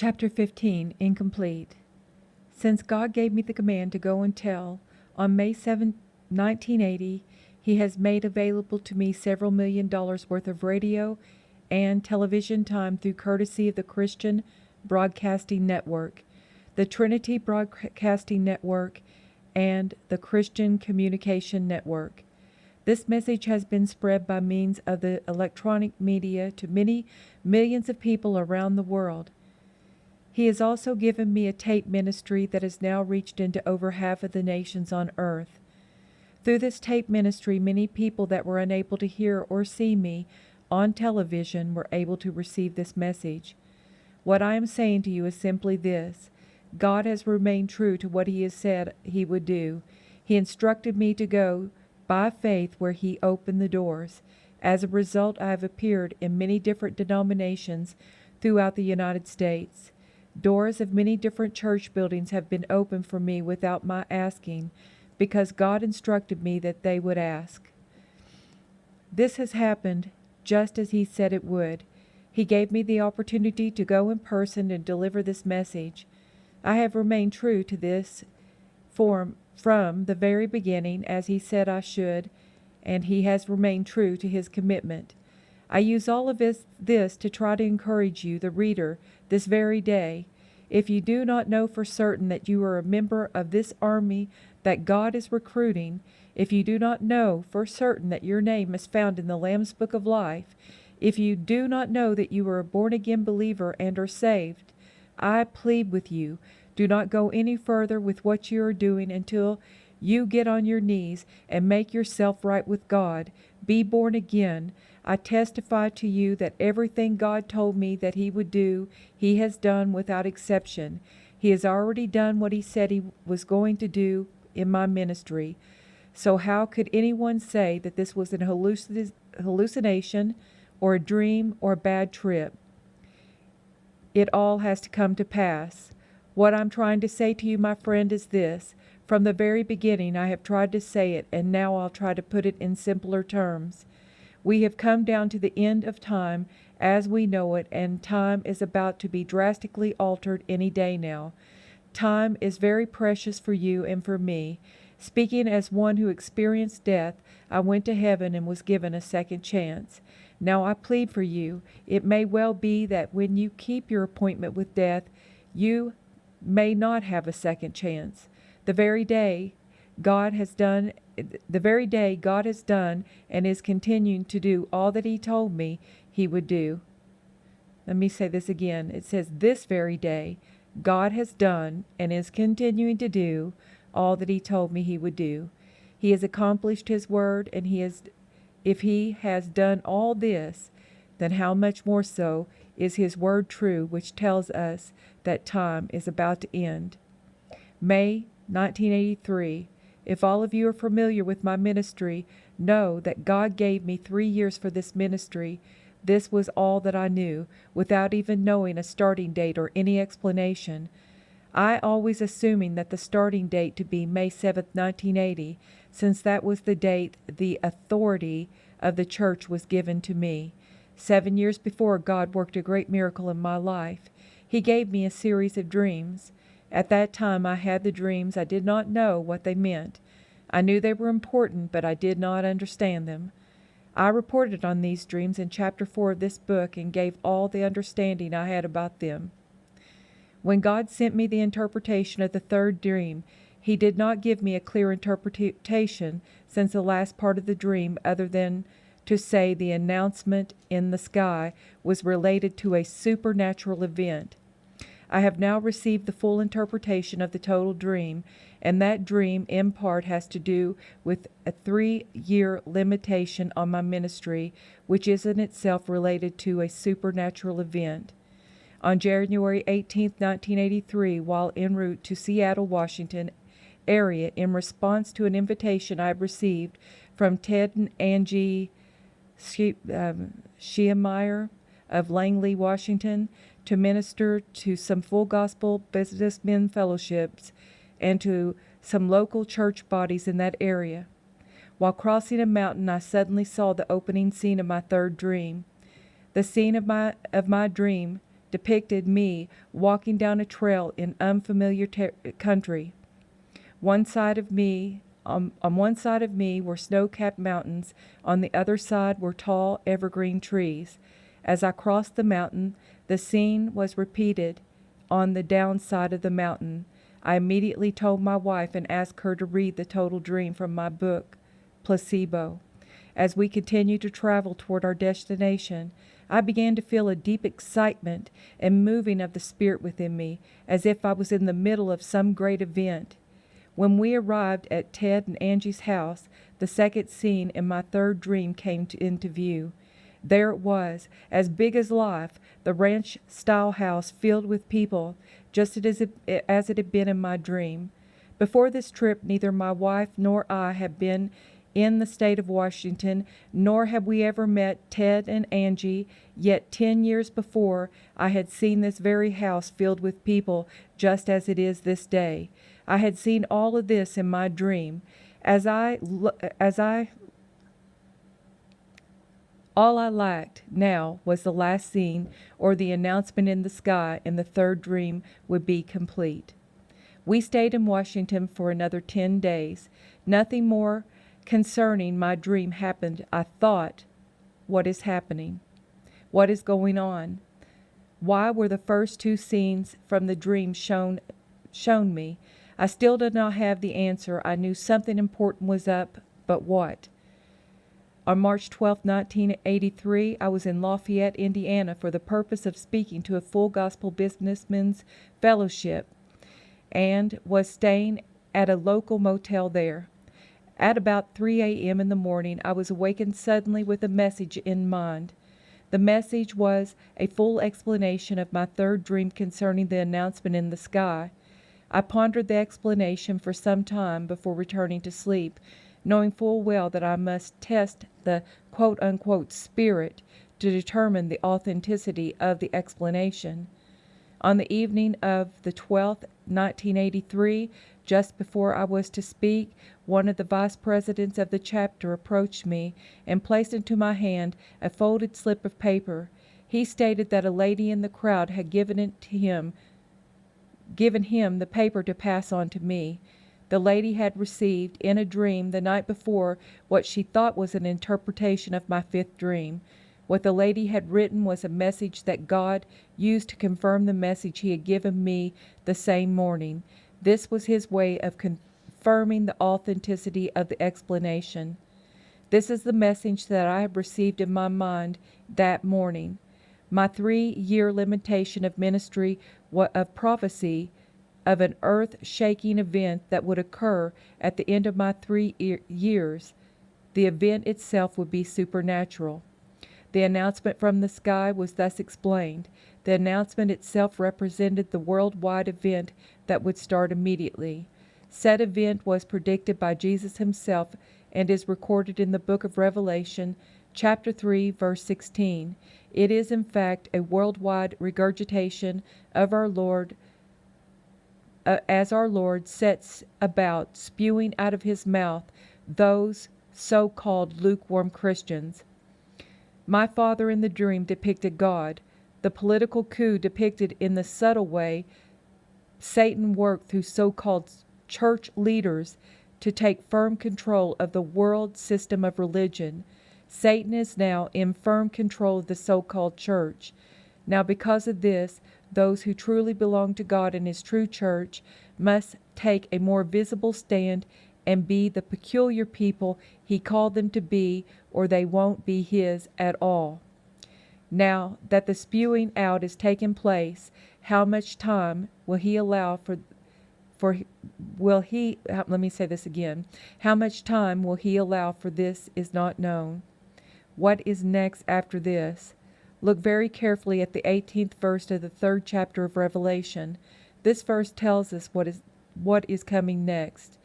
Chapter 15, Incomplete. Since God gave me the command to go and tell, on May 7, 1980, He has made available to me several $1 million worth of radio and television time through courtesy of the Christian Broadcasting Network, the Trinity Broadcasting Network, and the Christian Communication Network. This message has been spread by means of the electronic media to many millions of people around the world. He has also given me a tape ministry that has now reached into over half of the nations on earth. Through this tape ministry, many people that were unable to hear or see me on television were able to receive this message. What I am saying to you is simply this: God has remained true to what He has said He would do. He instructed me to go by faith where He opened the doors. As a result, I have appeared in many different denominations throughout the United States. Doors of many different church buildings have been opened for me without my asking, because God instructed me that they would ask. This has happened just as He said it would. He gave me the opportunity to go in person and deliver this message. I have remained true to this form from the very beginning, as He said I should, and He has remained true to His commitment. I use all of this to try to encourage you, the reader, this very day. If you do not know for certain that you are a member of this army that God is recruiting, if you do not know for certain that your name is found in the Lamb's Book of Life, if you do not know that you are a born-again believer and are saved, I plead with you, do not go any further with what you are doing until you get on your knees and make yourself right with God. Be born again. I testify to you that everything God told me that He would do, He has done without exception. He has already done what He said He was going to do in my ministry. So how could anyone say that this was an hallucination or a dream or a bad trip? It all has to come to pass. What I'm trying to say to you, my friend, is this. From the very beginning I have tried to say it, and now I'll try to put it in simpler terms. We have come down to the end of time as we know it, and time is about to be drastically altered any day now. Time is very precious for you and for me. Speaking as one who experienced death, I went to heaven and was given a second chance. Now I plead for you. It may well be that when you keep your appointment with death, you may not have a second chance. The very day God has done and is continuing to do all that He told me He would do. Let me say this again. It says, this very day God has done and is continuing to do all that He told me He would do. He has accomplished His word, and if He has done all this, then how much more so is His word true, which tells us that time is about to end. May 1983. If all of you are familiar with my ministry, know that God gave me 3 years for this ministry. This was all that I knew, without even knowing a starting date or any explanation. I always assuming that the starting date to be May 7, 1980, since that was the date the authority of the church was given to me. 7 years before, God worked a great miracle in my life. He gave me a series of dreams. At that time I had the dreams. I did not know what they meant. I knew they were important, but I did not understand them. I reported on these dreams in chapter 4 of this book and gave all the understanding I had about them. When God sent me the interpretation of the third dream, He did not give me a clear interpretation since the last part of the dream, other than to say the announcement in the sky was related to a supernatural event. I have now received the full interpretation of the total dream, and that dream in part has to do with a 3-year limitation on my ministry, which is in itself related to a supernatural event. On January 18, 1983, while en route to Seattle, Washington area, in response to an invitation I received from Ted and Angie Scheemeyer of Langley, Washington, to minister to some full gospel businessmen fellowships and to some local church bodies in that area. While crossing a mountain, I suddenly saw the opening scene of my third dream. The scene of my dream depicted me walking down a trail in unfamiliar country. One side of me, on one side of me were snow-capped mountains, on the other side were tall evergreen trees. As I crossed the mountain, the scene was repeated on the down side of the mountain. I immediately told my wife and asked her to read the total dream from my book, Placebo. As we continued to travel toward our destination, I began to feel a deep excitement and moving of the spirit within me, as if I was in the middle of some great event. When we arrived at Ted and Angie's house, the second scene in my third dream came into view. There it was, as big as life, the ranch-style house filled with people, just as it had been in my dream. Before this trip, neither my wife nor I had been in the state of Washington, nor had we ever met Ted and Angie, yet 10 years before I had seen this very house filled with people just as it is this day. I had seen all of this in my dream. All I lacked now was the last scene, or the announcement in the sky in the third dream would be complete. We stayed in Washington for another 10 days. Nothing more concerning my dream happened. I thought, what is happening? What is going on? Why were the first two scenes from the dream shown me? I still did not have the answer. I knew something important was up, but what? On March 12, 1983, I was in Lafayette, Indiana, for the purpose of speaking to a full gospel businessmen's fellowship, and was staying at a local motel there. At about 3 a.m. in the morning, I was awakened suddenly with a message in mind. The message was a full explanation of my third dream concerning the announcement in the sky. I pondered the explanation for some time before returning to sleep, knowing full well that I must test the quote-unquote spirit to determine the authenticity of the explanation. On the evening of the 12th, 1983, just before I was to speak, one of the vice presidents of the chapter approached me and placed into my hand a folded slip of paper. He stated that a lady in the crowd had given him the paper to pass on to me. The lady had received, in a dream the night before, what she thought was an interpretation of my fifth dream. What the lady had written was a message that God used to confirm the message he had given me the same morning. This was his way of confirming the authenticity of the explanation. This is the message that I have received in my mind that morning. My 3-year limitation of ministry of prophecy of an earth-shaking event that would occur at the end of my 3 years. The event itself would be supernatural. The announcement from the sky was thus explained. The announcement itself represented the worldwide event that would start immediately. Said event was predicted by Jesus himself and is recorded in the book of Revelation, chapter 3, verse 16. It is, in fact, a worldwide regurgitation of our Lord, as our Lord sets about spewing out of his mouth those so-called lukewarm Christians. My father in the dream depicted God. The political coup depicted in the subtle way Satan worked through so-called church leaders to take firm control of the world system of religion. Satan is now in firm control of the so-called church. Now, because of this, those who truly belong to God and his true church must take a more visible stand and be the peculiar people he called them to be, or they won't be his at all. Now that the spewing out is taking place, how much time will he allow How much time will he allow for this is not known. What is next after this? Look very carefully at the 18th verse of the 3rd chapter of Revelation. This verse tells us what is coming next.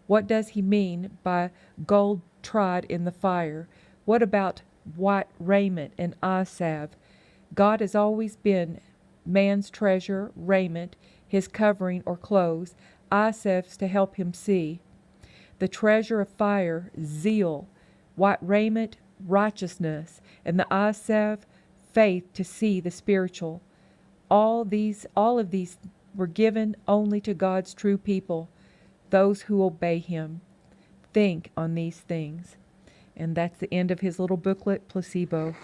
What does he mean by gold tried in the fire? What about white raiment and eye salve? God has always been man's treasure, raiment, his covering or clothes, eye salves to help him see. The treasure of fire, zeal, white raiment, righteousness, and the eye salve, faith to see the spiritual. all of these were given only to God's true people, those who obey Him. Think on these things. And that's the end of his little booklet, Placebo.